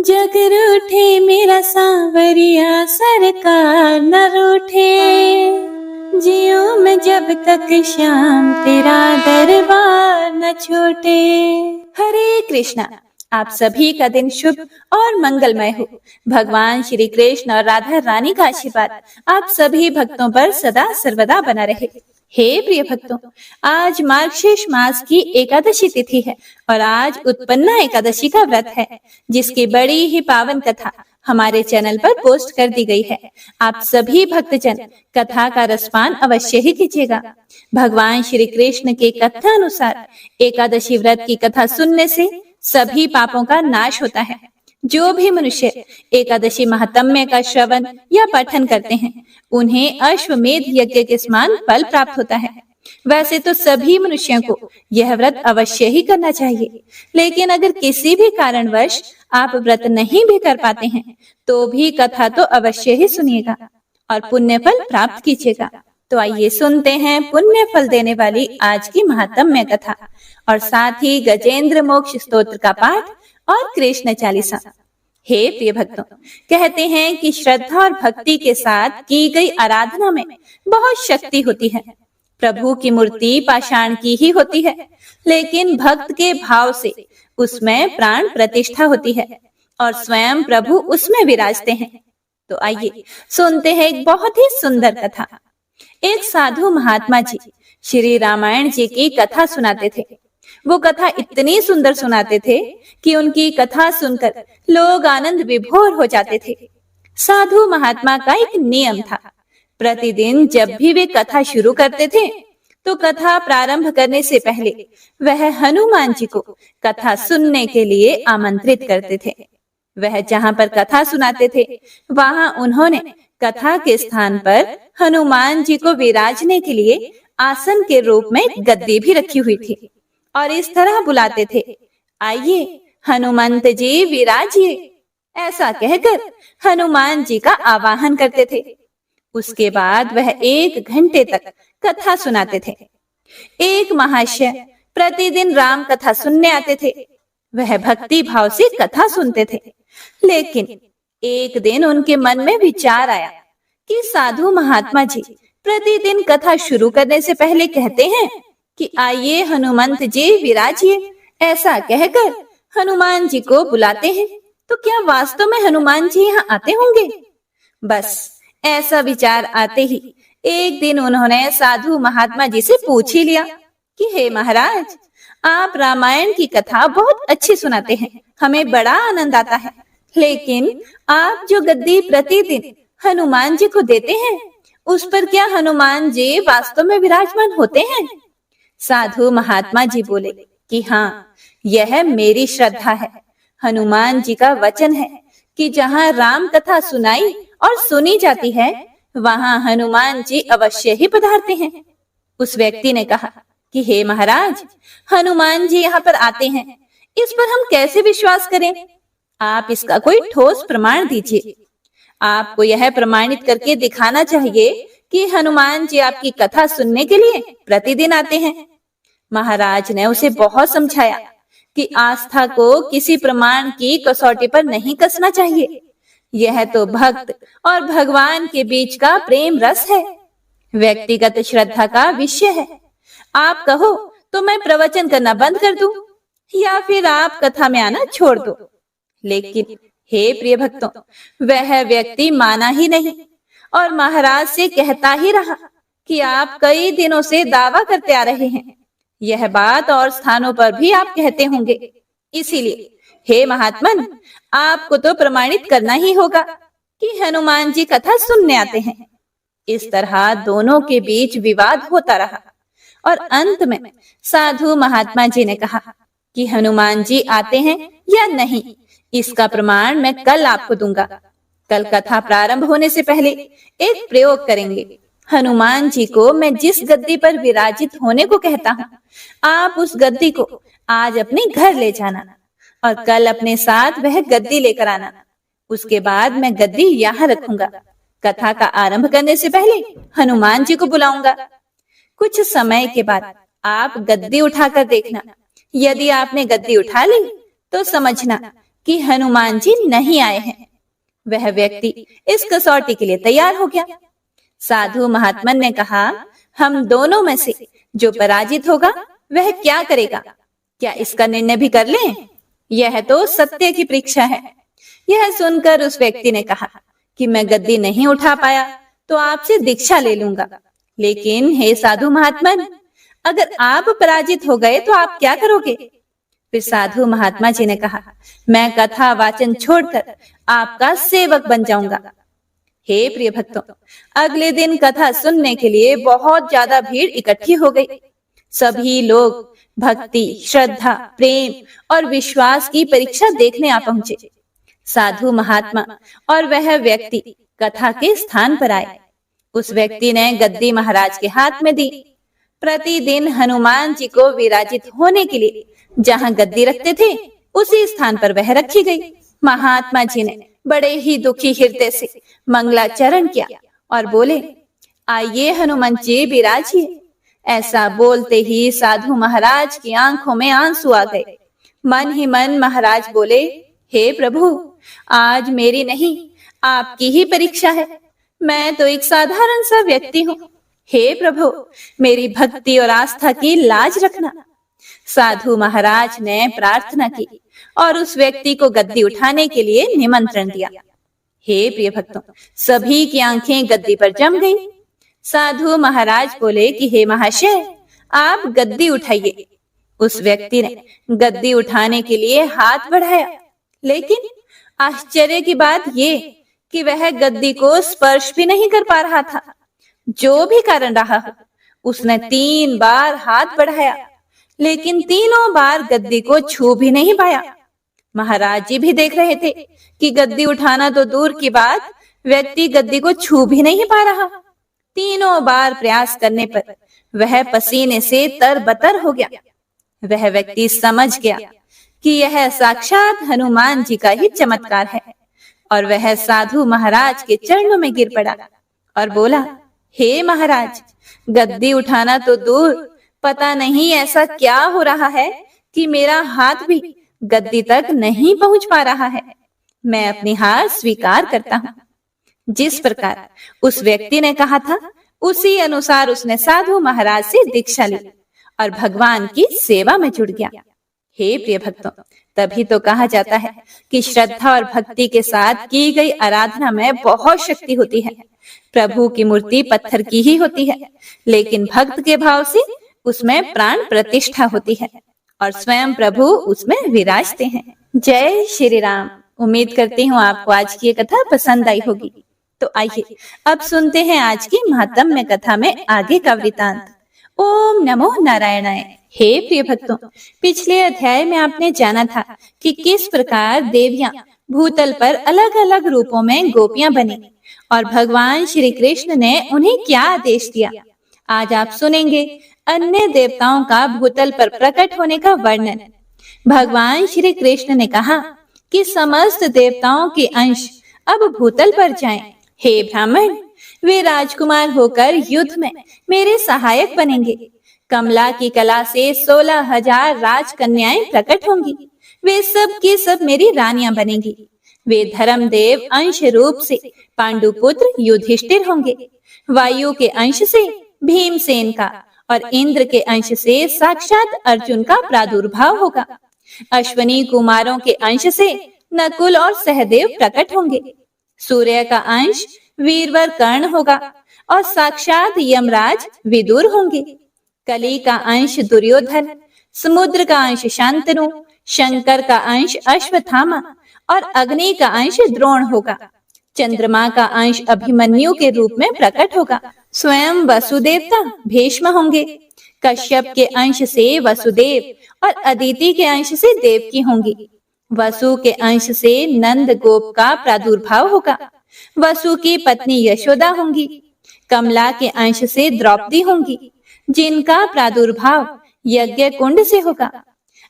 जग रूठे मेरा सांवरिया सरकार न रूठे, जियो मैं जब तक श्याम तेरा दरबार न छोटे। हरे कृष्णा। आप सभी का दिन शुभ और मंगलमय हो। भगवान श्री कृष्ण और राधा रानी का आशीर्वाद आप सभी भक्तों पर सदा सर्वदा बना रहे। हे प्रिय भक्तों, आज मार्गशीर्ष मास की एकादशी तिथि है और आज उत्पन्ना एकादशी का व्रत है, जिसकी बड़ी ही पावन कथा हमारे चैनल पर पोस्ट कर दी गई है। आप सभी भक्तजन कथा का रसपान अवश्य ही कीजिएगा। भगवान श्री कृष्ण के कथा अनुसार एकादशी व्रत की कथा सुनने से सभी पापों का नाश होता है। जो भी मनुष्य एकादशी महात्म्य का श्रवण या पठन करते हैं, उन्हें अश्वमेध यज्ञ के समान फल प्राप्त होता है। वैसे तो सभी मनुष्यों को यह व्रत अवश्य ही करना चाहिए, लेकिन अगर किसी भी कारणवश आप व्रत नहीं भी कर पाते हैं, तो भी कथा तो अवश्य ही सुनिएगा और पुण्य फल प्राप्त कीजिएगा। तो आइए सुनते हैं पुण्य फल देने वाली आज की महात्म्य कथा और साथ ही गजेंद्र मोक्ष स्तोत्र का पाठ और कृष्ण चालीसा। हे प्रिय भक्तों, कहते हैं कि श्रद्धा और भक्ति के साथ की गई आराधना में बहुत शक्ति होती है। प्रभु की मूर्ति पाषाण की ही होती है, लेकिन भक्त के भाव से उसमें प्राण प्रतिष्ठा होती है और स्वयं प्रभु उसमें विराजते हैं। तो आइए सुनते हैं एक बहुत ही सुंदर कथा। एक साधु महात्मा जी श्री रामायण जी की कथा सुनाते थे। वो कथा इतनी सुंदर सुनाते थे कि उनकी कथा सुनकर लोग आनंद विभोर हो जाते थे। साधु महात्मा का एक नियम था। प्रतिदिन जब भी वे कथा शुरू करते थे, तो कथा प्रारंभ करने से पहले वह हनुमान जी को कथा सुनने के लिए आमंत्रित करते थे। वह जहाँ पर कथा सुनाते थे, वहां उन्होंने कथा के स्थान पर हनुमान जी को विराजने के लिए आसन के रूप में गद्दी भी रखी हुई थी और इस तरह बुलाते थे, आइए हनुमंत जी विराजिए। ऐसा कहकर हनुमान जी का आवाहन करते थे। उसके बाद वह 1 घंटे तक कथा सुनाते थे। एक महाशय प्रतिदिन राम कथा सुनने आते थे। वह भक्ति भाव से कथा सुनते थे, लेकिन एक दिन उनके मन में विचार आया कि साधु महात्मा जी प्रतिदिन कथा शुरू करने से पहले कहते हैं कि आइए हनुमंत जी विराजिए। ऐसा कहकर हनुमान जी को बुलाते हैं, तो क्या वास्तव में हनुमान जी यहाँ आते होंगे? बस ऐसा विचार आते ही एक दिन उन्होंने साधु महात्मा जी से पूछ ही लिया कि हे महाराज, आप रामायण की कथा बहुत अच्छी सुनाते हैं, हमें बड़ा आनंद आता है, लेकिन आप जो गद्दी प्रतिदिन हनुमान जी को देते हैं, उस पर क्या हनुमान जी वास्तव में विराजमान होते हैं? साधु महात्मा जी बोले कि हाँ, यह मेरी श्रद्धा है। हनुमान जी का वचन है कि जहाँ राम कथा सुनाई और सुनी जाती है, वहाँ हनुमान जी अवश्य ही पधारते हैं। उस व्यक्ति ने कहा कि हे महाराज, हनुमान जी यहाँ पर आते हैं, इस पर हम कैसे विश्वास करें? आप इसका कोई ठोस प्रमाण दीजिए। आपको यह प्रमाणित करके दिखाना चाहिए कि हनुमान जी आपकी कथा सुनने के लिए प्रतिदिन आते हैं। महाराज ने उसे बहुत समझाया कि आस्था को किसी प्रमाण की कसौटी पर नहीं कसना चाहिए। यह तो भक्त और भगवान के बीच का प्रेम रस है, व्यक्तिगत श्रद्धा का विषय है। आप कहो तो मैं प्रवचन करना बंद कर दूं, या फिर आप कथा में आना छोड़ दो। लेकिन हे प्रिय भक्तों, वह व्यक्ति माना ही नहीं और महाराज से कहता ही रहा कि आप कई दिनों से दावा करते आ रहे हैं। यह बात और स्थानों पर भी आप कहते होंगे। इसीलिए हे महात्मन, आपको तो प्रमाणित करना ही होगा कि हनुमान जी कथा सुनने आते हैं। इस तरह दोनों के बीच विवाद होता रहा और अंत में साधु महात्मा जी ने कहा कि हनुमान जी आते हैं या नहीं, इसका प्रमाण मैं कल आपको दूंगा। कल कथा प्रारंभ होने से पहले एक प्रयोग करेंगे। हनुमान जी को मैं जिस गद्दी पर विराजित होने को कहता हूँ, आप उस गद्दी को आज अपने घर ले जाना और कल अपने साथ वह गद्दी लेकर आना। उसके बाद मैं गद्दी यहाँ रखूंगा। कथा का आरंभ करने से पहले हनुमान जी को बुलाऊंगा। कुछ समय के बाद आप गद्दी उठाकर देखना। यदि आपने गद्दी उठा ली तो समझना कि हनुमान जी नहीं आए हैं। वह व्यक्ति इस कसौटी के लिए तैयार हो गया। साधु महात्मन ने कहा, हम दोनों में से जो पराजित होगा वह क्या करेगा? क्या इसका निर्णय भी कर लें? यह तो सत्य की परीक्षा है। यह सुनकर उस व्यक्ति ने कहा कि मैं गद्दी नहीं उठा पाया तो आपसे दीक्षा ले लूंगा, लेकिन हे साधु महात्मन, अगर आप पराजित हो गए तो आप क्या करोगे? फिर साधु महात्मा जी ने कहा, मैं कथा वाचन छोड़कर आपका सेवक बन जाऊंगा। हे प्रिय भक्तों, अगले दिन कथा सुनने के लिए बहुत ज्यादा भीड़ इकट्ठी हो गई। सभी लोग भक्ति, श्रद्धा, प्रेम और विश्वास की परीक्षा देखने आ पहुंचे। साधु महात्मा और वह व्यक्ति कथा के स्थान पर आए। उस व्यक्ति ने गद्दी महाराज के हाथ में दी। प्रतिदिन हनुमान जी को विराजित होने के लिए जहां गद्दी रखते थे, उसी स्थान पर वह रखी गई। महात्मा जी ने बड़े ही दुखी हृदय से मंगलाचरण किया और बोले, आइए हनुमान जी विराजिए। ऐसा बोलते ही साधु महाराज की आंखों में आंसू आ गए। मन ही मन महाराज बोले, हे प्रभु, आज मेरी नहीं आपकी ही परीक्षा है। मैं तो एक साधारण सा व्यक्ति हूँ। हे प्रभु, मेरी भक्ति और आस्था की लाज रखना। साधु महाराज ने प्रार्थना की और उस व्यक्ति को गद्दी उठाने के लिए निमंत्रण दिया। हे प्रिय भक्तों, सभी की आंखें गद्दी पर जम गई। साधु महाराज बोले कि हे महाशय, आप गद्दी उठाइए। उस व्यक्ति ने गद्दी उठाने के लिए हाथ बढ़ाया, लेकिन आश्चर्य की बात ये कि वह गद्दी को स्पर्श भी नहीं कर पा रहा था। जो भी कारण रहा हो, उसने 3 बार हाथ बढ़ाया, लेकिन तीनों बार गद्दी को छू भी नहीं पाया। महाराज जी भी देख रहे थे कि गद्दी उठाना तो दूर की बात, व्यक्ति गद्दी को छू भी नहीं पा रहा। तीनों बार प्रयास करने पर वह पसीने से तरबतर हो गया। वह व्यक्ति समझ गया कि यह साक्षात हनुमान जी का ही चमत्कार है और वह साधु महाराज के चरणों में गिर पड़ा और बोला, हे महाराज, गद्दी उठाना तो दूर, पता नहीं ऐसा क्या हो रहा है कि मेरा हाथ भी गद्दी तक नहीं पहुंच पा रहा है। मैं अपनी हार स्वीकार करता हूँ। जिस प्रकार उस व्यक्ति ने कहा था, उसी अनुसार उसने साधु महाराज से दीक्षा ली और भगवान की सेवा में जुड़ गया। हे प्रिय भक्तों, तभी तो कहा जाता है कि श्रद्धा और भक्ति के साथ की गई आराधना में बहुत शक्ति होती है। प्रभु की मूर्ति पत्थर की ही होती है, लेकिन भक्त के भाव से उसमें प्राण प्रतिष्ठा होती है और स्वयं प्रभु उसमें विराजते हैं। जय श्री राम। उम्मीद करती हूँ आपको आज की ये कथा पसंद आई होगी। तो आइए अब सुनते हैं आज की महात्म्य कथा में आगे का वृतांत। ओम नमो नारायणाय। हे प्रिय भक्तों, पिछले अध्याय में आपने जाना था कि किस प्रकार देवियां भूतल पर अलग अलग रूपों में गोपियां बनी और भगवान श्री कृष्ण ने उन्हें क्या आदेश दिया। आज आप सुनेंगे अन्य देवताओं का भूतल पर प्रकट होने का वर्णन। भगवान श्री कृष्ण ने कहा कि समस्त देवताओं के अंश अब भूतल पर जाएं। हे ब्राह्मण, वे राजकुमार होकर युद्ध में मेरे सहायक बनेंगे। कमला की कला से 16,000 राजकन्याएं प्रकट होंगी। वे सब की सब मेरी रानियां बनेंगी। वे धर्मदेव अंश रूप से पांडुपुत्र युधिष्ठिर होंगे। वायु के अंश से भीमसेन का और इंद्र के अंश से साक्षात अर्जुन का प्रादुर्भाव होगा। अश्वनी कुमारों के अंश से नकुल और सहदेव प्रकट होंगे। सूर्य का अंश वीरवर कर्ण होगा और साक्षात यमराज विदुर होंगे। कली का अंश दुर्योधन, समुद्र का अंश शांतनु, शंकर का अंश अश्वत्थामा और अग्नि का अंश द्रोण होगा। चंद्रमा का अंश अभिमन्यु के रूप में प्रकट होगा। स्वयं वसुदेवता भीष्म होंगे। कश्यप के अंश से वसुदेव और अदिति के अंश से देवकी होंगी। वसु के अंश से नंद गोप का प्रादुर्भाव होगा। वसु की पत्नी यशोदा होंगी। कमला के अंश से द्रौपदी होंगी, जिनका प्रादुर्भाव यज्ञ कुंड से होगा।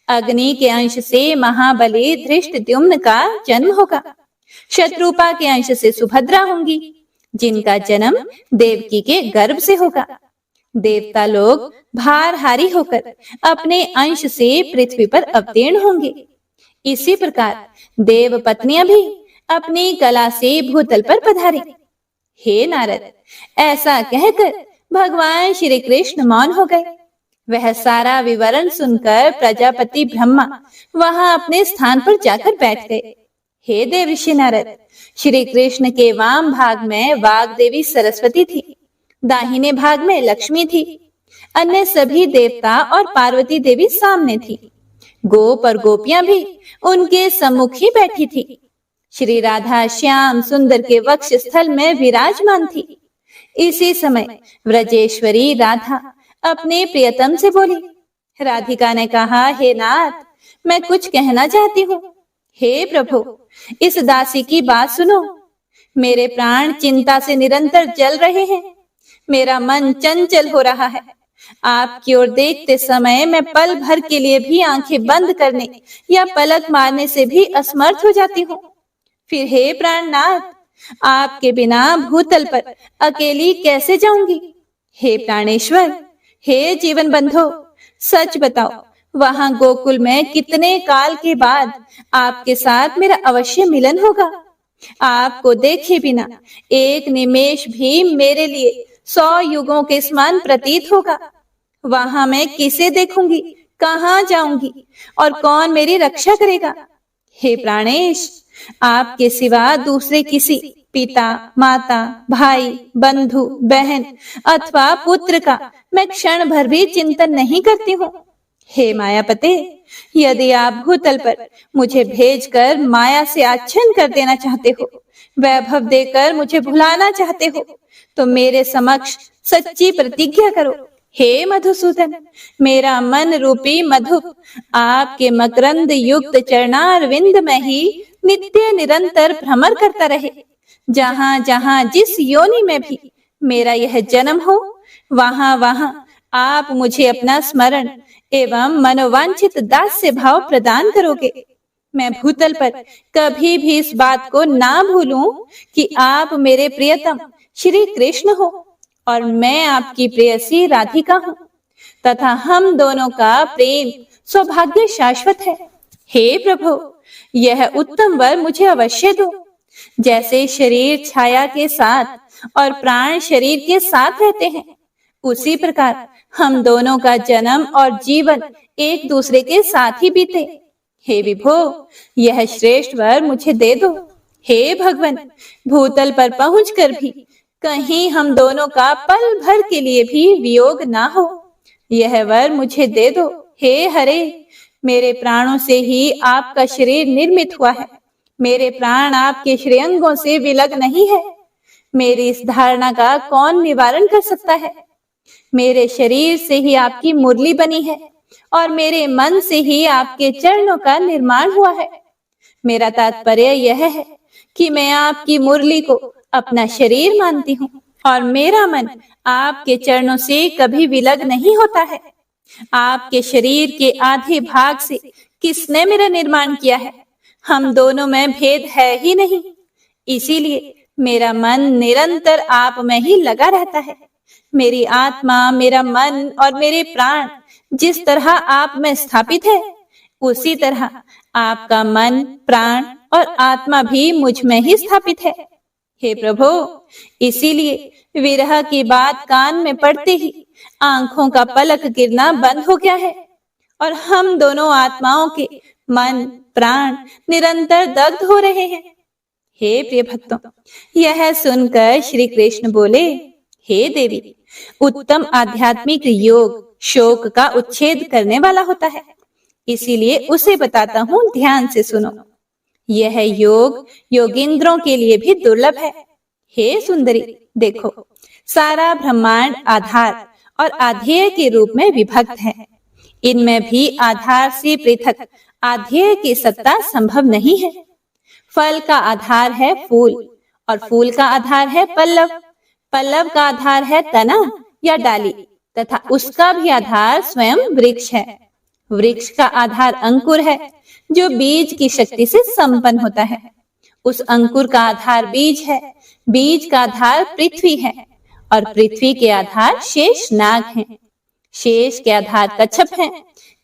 अग्नि के अंश से महाबली धृष्टद्युम्न का जन्म होगा। शत्रुपा के अंश से सुभद्रा होंगी, जिनका जन्म देवकी के गर्भ से होगा। देवता लोग भारहारी होकर अपने अंश से पृथ्वी पर अवतीर्ण होंगे। इसी प्रकार देव पत्नियां भी अपनी कला से भूतल पर पधारी। हे नारद, ऐसा कहकर भगवान श्री कृष्ण मौन हो गए। वह सारा विवरण सुनकर प्रजापति ब्रह्मा वहां अपने स्थान पर जाकर बैठ गए। हे देवर्षि नारद, श्री कृष्ण के वाम भाग में वाग्देवी सरस्वती थी, दाहिने भाग में लक्ष्मी थी, अन्य सभी देवता और पार्वती देवी सामने थी। गोप और गोपियां भी उनके सम्मुख ही बैठी थी। श्री राधा श्याम सुंदर के वक्ष स्थल में विराजमान थी। इसी समय व्रजेश्वरी राधा अपने प्रियतम से बोली। राधिका ने कहा, हे नाथ, मैं कुछ कहना चाहती हूँ। हे प्रभु, इस दासी की बात सुनो। मेरे प्राण चिंता से निरंतर जल रहे हैं, मेरा मन चंचल हो रहा है। आपकी ओर देखते समय मैं पल भर के लिए भी आंखें बंद करने या पलक मारने से भी असमर्थ हो जाती हूँ। फिर हे प्राणनाथ, आपके बिना भूतल पर अकेली कैसे जाऊंगी? हे प्राणेश्वर, हे जीवन बंधो, सच बताओ, वहां गोकुल में कितने काल के बाद आपके साथ मेरा अवश्य मिलन होगा? आपको देखे बिना एक निमेष भी मेरे लिए 100 युगों के समान प्रतीत होगा। वहां मैं किसे देखूंगी, कहाँ जाऊंगी और कौन मेरी रक्षा करेगा? हे प्राणेश, आपके सिवा दूसरे किसी पिता, माता, भाई, बंधु, बहन अथवा पुत्र का मैं क्षण भर भी चिंतन नहीं करती हूँ। हे मायापते, यदि आप भूतल पर मुझे भेजकर माया से आच्छन्न कर देना चाहते हो, वैभव देकर मुझे भुलाना चाहते हो, तो मेरे समक्ष सच्ची प्रतिज्ञा करो। हे मधुसूदन, मेरा मन रूपी मधुप आपके मकरंद युक्त चरणारविंद में ही नित्य निरंतर भ्रमर करता रहे। जहां जहां जिस योनि में भी मेरा यह जन्म हो, वहां वहां आप मुझे अपना स्मरण एवं मनोवांछित दास्य भाव प्रदान करोगे। मैं भूतल पर कभी भी इस बात को ना भूलूं कि आप मेरे प्रियतम श्री कृष्ण हो और मैं आपकी प्रेयसी राधिका हूँ, तथा हम दोनों का प्रेम सौभाग्य शाश्वत है। हे प्रभु, यह उत्तम वर मुझे अवश्य दो। जैसे शरीर छाया के साथ और प्राण शरीर के साथ रहते हैं, उसी प्रकार हम दोनों का जन्म और जीवन एक दूसरे के साथ ही बीते। हे विभो, यह श्रेष्ठ वर मुझे दे दो। हे भगवान, भूतल पर पहुंचकर भी कहीं हम दोनों का पल भर के लिए भी वियोग ना हो, यह वर मुझे दे दो। हे हरे, मेरे प्राणों से ही आपका शरीर निर्मित हुआ है, मेरे प्राण आपके श्रेयंगों से विलग नहीं है। मेरी इस धारणा का कौन निवारण कर सकता है? मेरे शरीर से ही आपकी मुरली बनी है और मेरे मन से ही आपके चरणों का निर्माण हुआ है। मेरा तात्पर्य यह है कि मैं आपकी मुरली को अपना शरीर मानती हूँ और मेरा मन आपके चरणों से कभी विलग नहीं होता है। आपके शरीर के आधे भाग से किसने मेरा निर्माण किया है? हम दोनों में भेद है ही नहीं, इसीलिए मेरा मन निरंतर आप में ही लगा रहता है। मेरी आत्मा, मेरा मन और मेरे प्राण जिस तरह आप में स्थापित है, उसी तरह आपका मन, प्राण और आत्मा भी मुझ में ही स्थापित है। हे प्रभु, इसीलिए विरह की बात कान में पड़ते ही आंखों का पलक गिरना बंद हो गया है और हम दोनों आत्माओं के मन, प्राण निरंतर दग्ध हो रहे हैं। हे प्रिय भक्तों, यह सुनकर श्री कृष्ण बोले, हे देवी, उत्तम आध्यात्मिक योग शोक का उच्छेद करने वाला होता है, इसीलिए उसे बताता हूँ, ध्यान से सुनो। यह योग योगींद्रों के लिए भी दुर्लभ है। हे सुंदरी, देखो, सारा ब्रह्मांड आधार और आधेय के रूप में विभक्त है। इनमें भी आधार से पृथक आधेय की सत्ता संभव नहीं है। फल का आधार है फूल और फूल का आधार है पल्लव, पल्लव का आधार है तना या डाली तथा उसका भी आधार स्वयं वृक्ष है। वृक्ष का आधार अंकुर है जो बीज की शक्ति से संपन्न होता है। उस अंकुर का आधार बीज है, बीज का आधार पृथ्वी है और पृथ्वी के आधार शेष नाग हैं। शेष के आधार कच्छप है,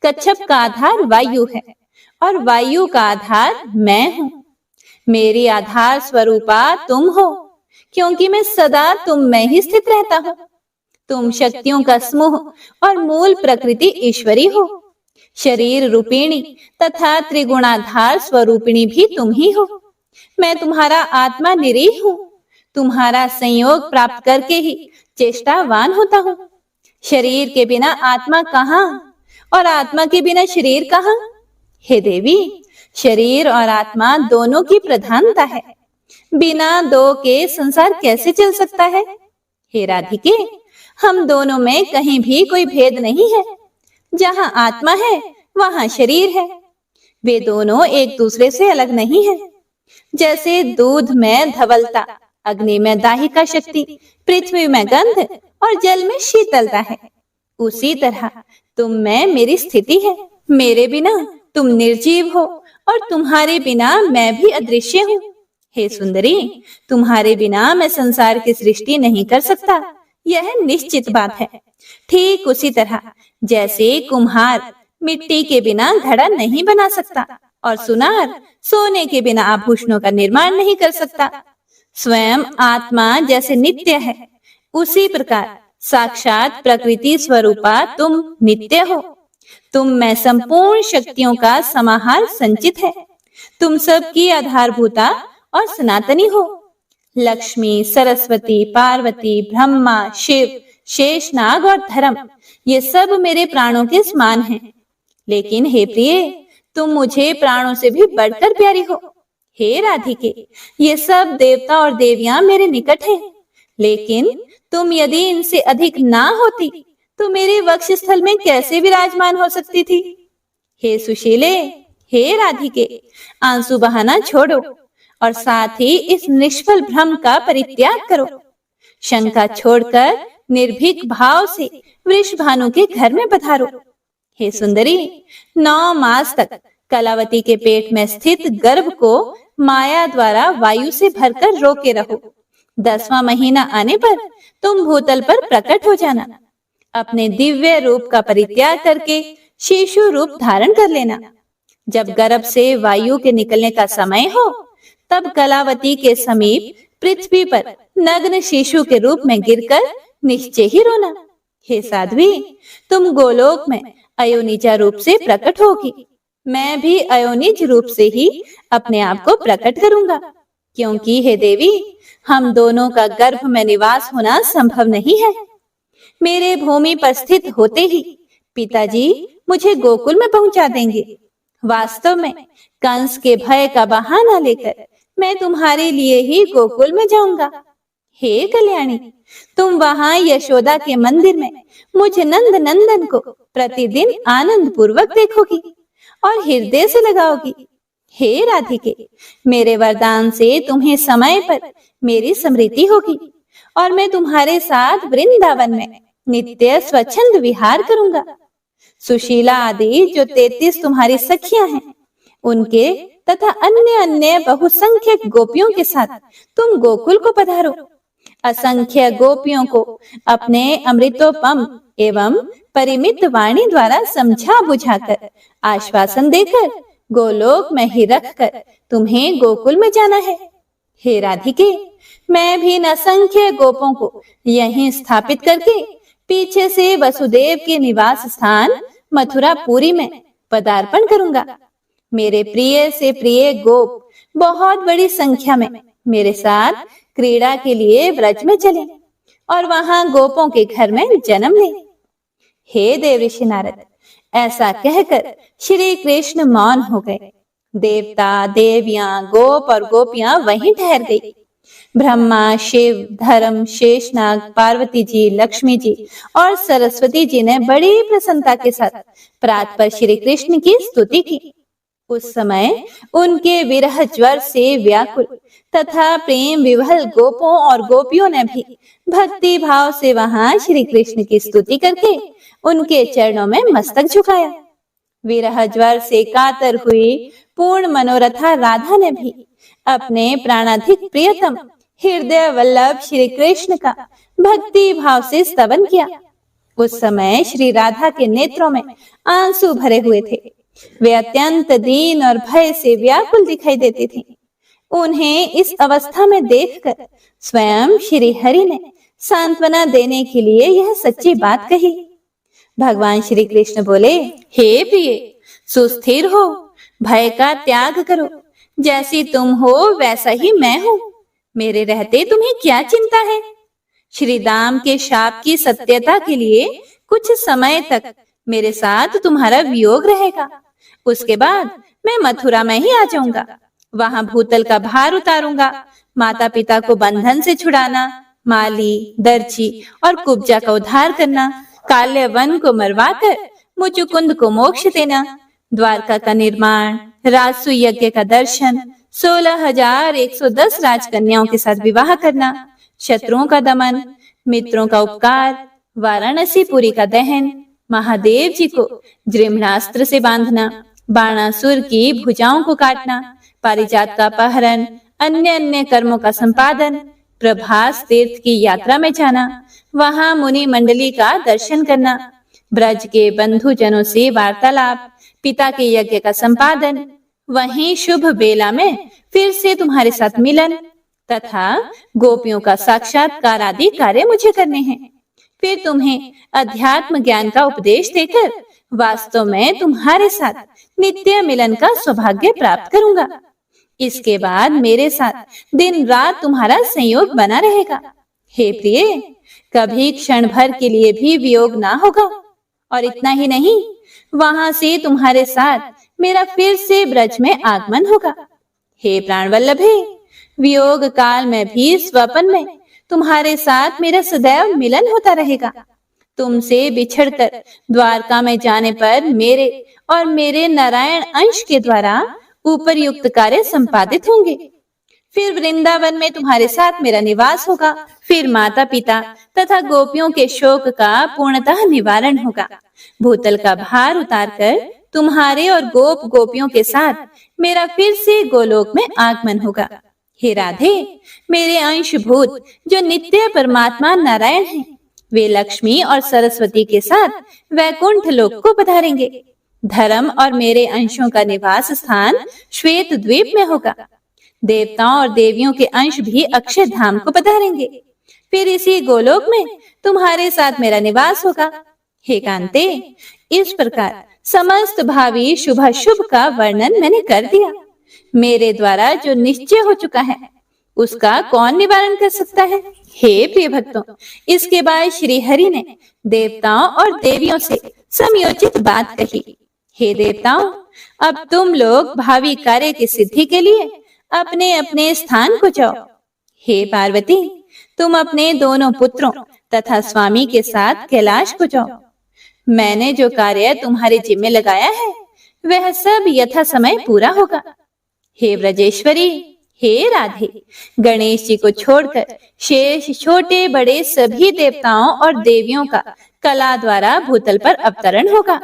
कच्छप का आधार वायु है और वायु का आधार मैं हूँ। मेरी आधार स्वरूपा तुम हो, क्योंकि मैं सदा तुम में ही स्थित रहता हूँ। तुम शक्तियों का समूह और मूल प्रकृति ईश्वरी हो। शरीर रूपिणी तथा त्रिगुणाधार स्वरूपिणी भी तुम ही हो। मैं तुम्हारा आत्मा निरीह हूँ। तुम्हारा संयोग प्राप्त करके ही चेष्टावान होता हूँ। शरीर के बिना आत्मा कहाँ और आत्मा के बिना शरीर कहाँ? हे देवी, शरीर और आत्मा दोनों की प्रधानता है। बिना दो के संसार कैसे चल सकता है? हे राधिके, हम दोनों में कहीं भी कोई भेद नहीं है। जहाँ आत्मा है वहाँ शरीर है। वे दोनों एक दूसरे से अलग नहीं है। जैसे दूध में धवलता, अग्नि में दाहिका शक्ति, पृथ्वी में गंध और जल में शीतलता है, उसी तरह तुम में मेरी स्थिति है। मेरे बिना तुम निर्जीव हो और तुम्हारे बिना मैं भी अदृश्य हूँ। हे सुंदरी, तुम्हारे बिना मैं संसार की सृष्टि नहीं कर सकता, यह निश्चित बात है। ठीक उसी तरह जैसे कुम्हार मिट्टी के बिना घड़ा नहीं बना सकता और सुनार सोने के बिना आभूषणों का निर्माण नहीं कर सकता, स्वयं आत्मा जैसे नित्य है, उसी प्रकार साक्षात प्रकृति स्वरूपा तुम नित्य हो। तुम में संपूर्ण शक्तियों का समाहार संचित है। तुम सबकी आधारभूता और सनातनी हो। लक्ष्मी, सरस्वती, पार्वती, ब्रह्मा, शिव, शेषनाग और धर्म, ये सब मेरे प्राणों के समान हैं। लेकिन हे प्रिय, तुम मुझे प्राणों से भी बढ़कर प्यारी हो। हे राधिके, ये सब देवता और देवियां मेरे निकट हैं, लेकिन तुम यदि इनसे अधिक ना होती तो मेरे वक्षस्थल में कैसे विराजमान हो सकती थी? हे सुशीले, हे राधिके, आंसू बहाना छोड़ो और साथ ही इस निष्फल भ्रम का परित्याग करो। शंका छोड़कर निर्भीक भाव से वृषभानु के घर में पधारो। हे सुंदरी, 9 मास तक कलावती के पेट में स्थित गर्भ को माया द्वारा वायु से भरकर रोके रहो। 10वां महीना आने पर तुम भूतल पर प्रकट हो जाना। अपने दिव्य रूप का परित्याग करके शिशु रूप धारण कर लेना। जब गर्भ से वायु के निकलने का समय हो, तब कलावती के समीप पृथ्वी पर नग्न शिशु के रूप में गिरकर निश्चय ही रोना। हे साध्वी, तुम गोलोक में अयोनिजा रूप से प्रकट होगी। मैं भी अयोनिज रूप से ही अपने आप को प्रकट करूंगा, क्योंकि हे देवी, हम दोनों का गर्भ में निवास होना संभव नहीं है। मेरे भूमि पर स्थित होते ही पिताजी मुझे गोकुल में पहुंचा देंगे। वास्तव में कंस के भय का बहाना लेकर मैं तुम्हारे लिए ही गोकुल में जाऊंगा। हे कल्याणी, तुम वहां यशोदा के मंदिर में मुझ नंद नंदन को प्रतिदिन आनंद पूर्वक देखोगी और हृदय से लगाओगी। हे राधिके, मेरे वरदान से तुम्हें समय पर मेरी स्मृति होगी और मैं तुम्हारे साथ वृंदावन में नित्य स्वच्छंद विहार करूंगा। सुशीला आदि जो 33 तुम्हारी सखियां हैं, उनके तथा अन्य अन्य बहुसंख्यक गोपियों के साथ तुम गोकुल को पधारो। असंख्य गोपियों को अपने अमृतोपम एवं परिमित वाणी द्वारा समझा बुझाकर आश्वासन देकर गोलोक में ही रखकर तुम्हें गोकुल में जाना है। हे राधिके, मैं भी असंख्य गोपों को यहीं स्थापित करके पीछे से वसुदेव के निवास स्थान मथुरापुरी में पदार्पण करूंगा। मेरे प्रिय से प्रिय गोप बहुत बड़ी संख्या में मेरे साथ क्रीड़ा के लिए व्रज में चले और वहां गोपों के घर में जन्म ले। हे देवऋषि नारद, ऐसा कहकर श्री कृष्ण मौन हो गए। देवता, देवियां, गोप और गोपियां वहीं ठहर गई। ब्रह्मा, शिव, धर्म, शेषनाग, पार्वती जी, लक्ष्मी जी और सरस्वती जी ने बड़ी प्रसन्नता के साथ प्रात पर श्री कृष्ण की स्तुति की। उस समय उनके विरह ज्वर से व्याकुल तथा प्रेम विवल गोपों और गोपियों ने भी भक्ति भाव से वहां श्री कृष्ण की स्तुति करके उनके चरणों में मस्तक झुकाया। विरह ज्वर से कातर हुई पूर्ण मनोरथा राधा ने भी अपने प्राणाधिक प्रियतम हृदय वल्लभ श्री कृष्ण का भक्ति भाव से स्तवन किया। उस समय श्री राधा के नेत्रों में आंसू भरे हुए थे। वे अत्यंत दीन और भय से व्याकुल दिखाई देती थीं। उन्हें इस अवस्था में देखकर स्वयं श्री हरि ने सांत्वना देने के लिए यह सच्ची बात कही। भगवान श्री कृष्ण बोले, हे प्रिय, सुस्थिर हो, भय का त्याग करो। जैसी तुम हो वैसा ही मैं हूँ। मेरे रहते तुम्हें क्या चिंता है? श्री राम के शाप की सत्यता के लिए कुछ समय तक मेरे साथ तुम्हारा वियोग रहेगा। उसके बाद मैं मथुरा में ही आ जाऊंगा। वहां भूतल का भार उतारूंगा। माता पिता को बंधन से छुड़ाना, माली, दर्जी और कुब्जा का उद्धार करना, काल्य वन को मरवाकर मुचुकुंद को मोक्ष देना, द्वारका का निर्माण, राजसु यज्ञ का दर्शन, 16,110 राजकन्याओं के साथ विवाह करना, शत्रुओं का दमन, मित्रों का उपकार, वाराणसी पुरी का दहन, महादेव जी को द्रिम्णास्त्र से बांधना, बाणासुर की भुजाओं को काटना, पारिजात का अपहरण, अन्य अन्य कर्मों का संपादन, प्रभास तीर्थ की यात्रा में जाना, वहां मुनि मंडली का दर्शन करना, ब्रज के बंधु जनों से वार्तालाप, पिता के यज्ञ का संपादन, वहीं शुभ बेला में फिर से तुम्हारे साथ मिलन तथा गोपियों का साक्षात्कार आदि कार्य मुझे करने हैं। फिर तुम्हें अध्यात्म ज्ञान का उपदेश देकर वास्तव में तुम्हारे साथ नित्य मिलन का सौभाग्य प्राप्त करूंगा। इसके बाद मेरे साथ दिन रात तुम्हारा संयोग बना रहेगा। हे प्रिय, कभी क्षण भर के लिए भी वियोग ना होगा। और इतना ही नहीं, वहां से तुम्हारे साथ मेरा फिर से ब्रज में आगमन होगा। हे प्राणवल्लभे, वियोग काल में भी स्वप्न में तुम्हारे साथ मेरा सदैव मिलन होता रहेगा। तुमसे बिछड़कर द्वारका में जाने पर मेरे और मेरे नारायण अंश के द्वारा उपरयुक्त कार्य संपादित होंगे। फिर वृंदावन में तुम्हारे साथ मेरा निवास होगा। फिर माता पिता तथा गोपियों के शोक का पूर्णतः निवारण होगा। भूतल का भार उतारकर तुम्हारे और गोप गोपियों के साथ मेरा फिर से गोलोक में आगमन होगा। हे राधे, मेरे अंशभूत जो नित्य परमात्मा नारायण हैं, वे लक्ष्मी और सरस्वती के साथ वैकुंठ लोक को पधारेंगे। धर्म और मेरे अंशों का निवास स्थान श्वेत द्वीप में होगा। देवताओं और देवियों के अंश भी अक्षय धाम को पधारेंगे। फिर इसी गोलोक में तुम्हारे साथ मेरा निवास होगा। हे कांते, इस प्रकार समस्त भावी शुभ शुभ का वर्णन मैंने कर दिया। मेरे द्वारा जो निश्चय हो चुका है उसका कौन निवारण कर सकता है? हे प्रिय भक्तों, इसके बाद श्री हरि ने देवताओं और देवियों से समयोचित बात कही। हे देवताओं, अब तुम लोग भावी कार्य की सिद्धि के लिए अपने अपने स्थान को जाओ। हे पार्वती, तुम अपने दोनों पुत्रों तथा स्वामी के साथ कैलाश को जाओ। मैंने जो कार्य तुम्हारे जिम्मे लगाया है वह सब यथा समय पूरा होगा। हे ब्रजेश्वरी, हे राधे, गणेश जी को छोड़कर शेष छोटे बड़े सभी देवताओं और देवियों का कला द्वारा भूतल पर अवतरण होगा।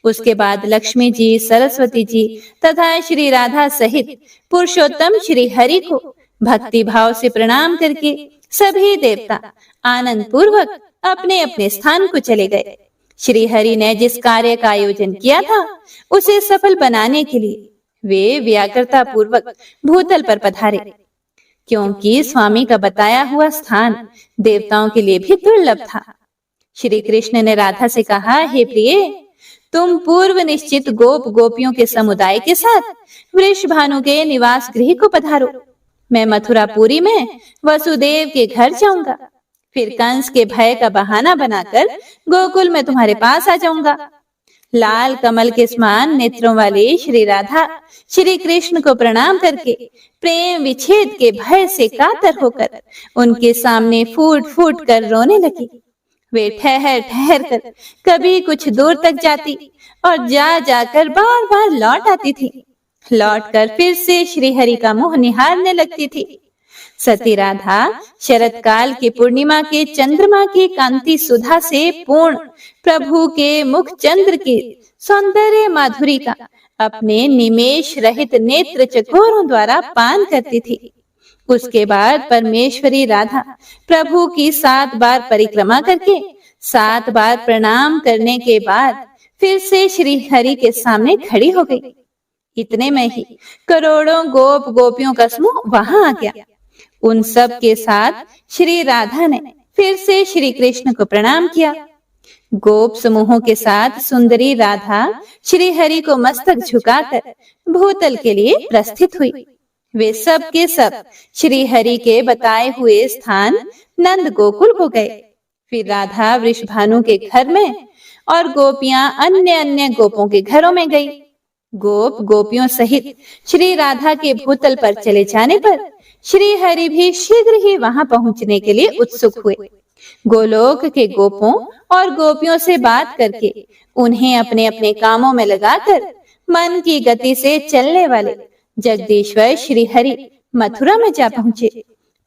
उसके बाद लक्ष्मी जी, सरस्वती जी तथा श्री राधा सहित पुरुषोत्तम श्री हरि को भक्ति भाव से प्रणाम करके सभी देवता आनंद पूर्वक अपने अपने स्थान को चले गए। श्री हरि ने जिस कार्य का आयोजन किया था उसे सफल बनाने के लिए वे व्याकुलता पूर्वक भूतल पर पधारे, क्योंकि स्वामी का बताया हुआ स्थान देवताओं के लिए भी दुर्लभ था। श्री कृष्ण ने राधा से कहा, हे प्रिय, तुम पूर्व निश्चित गोप गोपियों के समुदाय के साथ वृषभानु के निवास गृह को पधारो। मैं मथुरापुरी में वसुदेव के घर जाऊंगा। फिर कंस के भय का बहाना बनाकर गोकुल में तुम्हारे पास आ जाऊंगा। लाल कमल के समान नेत्रों वाले श्री राधा श्री कृष्ण को प्रणाम करके प्रेम विच्छेद के भय से कातर होकर उनके सामने फूट फूट कर रोने लगी। वे ठहर ठहर कर कभी कुछ दूर तक जाती और जा जाकर बार बार लौट आती थी। लौट कर फिर से श्री हरि का मुंह निहारने लगती थी। सती राधा शरत काल की पूर्णिमा के चंद्रमा की कांति सुधा से पूर्ण प्रभु के मुख चंद्र की सौंदर्य माधुरी का अपने निमेष रहित नेत्र चकोरों द्वारा पान करती थी। उसके बाद परमेश्वरी राधा प्रभु की 7 बार परिक्रमा करके 7 बार प्रणाम करने के बाद फिर से श्री हरि के सामने खड़ी हो गई। इतने में ही करोड़ों गोप गोपियों का समूह वहां आ गया। उन सब के साथ श्री राधा ने फिर से श्री कृष्ण को प्रणाम किया। गोप समूहों के साथ सुंदरी राधा श्री हरि को मस्तक झुकाकर भूतल के लिए प्रस्थित हुई। वे सब के सब श्री हरि के बताए हुए स्थान नंद गोकुल को गए। फिर राधा वृषभानु के घर में और गोपियां अन्य अन्य गोपों के घरों में गई। गोप गोपियों सहित श्री राधा के भूतल पर चले जाने पर श्री हरि भी शीघ्र ही वहां पहुंचने के लिए उत्सुक हुए। गोलोक के गोपों और गोपियों से बात करके उन्हें अपने अपने कामों में लगाकर मन की गति से चलने वाले जगदीश्वर श्री हरि मथुरा में जा पहुंचे।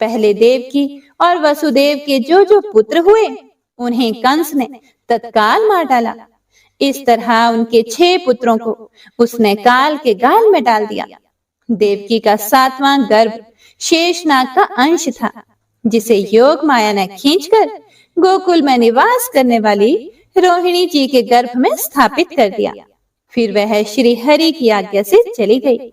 पहले देवकी और वसुदेव के जो जो पुत्र हुए उन्हें कंस ने तत्काल मार डाला। इस तरह उनके 6 पुत्रों को उसने काल के गाल में डाल दिया। देवकी का 7वां गर्भ शेषनाग का अंश था, जिसे योग माया ने खींचकर गोकुल में निवास करने वाली रोहिणी जी के गर्भ में स्थापित कर दिया। फिर वह श्री हरि की आज्ञा से चली गई।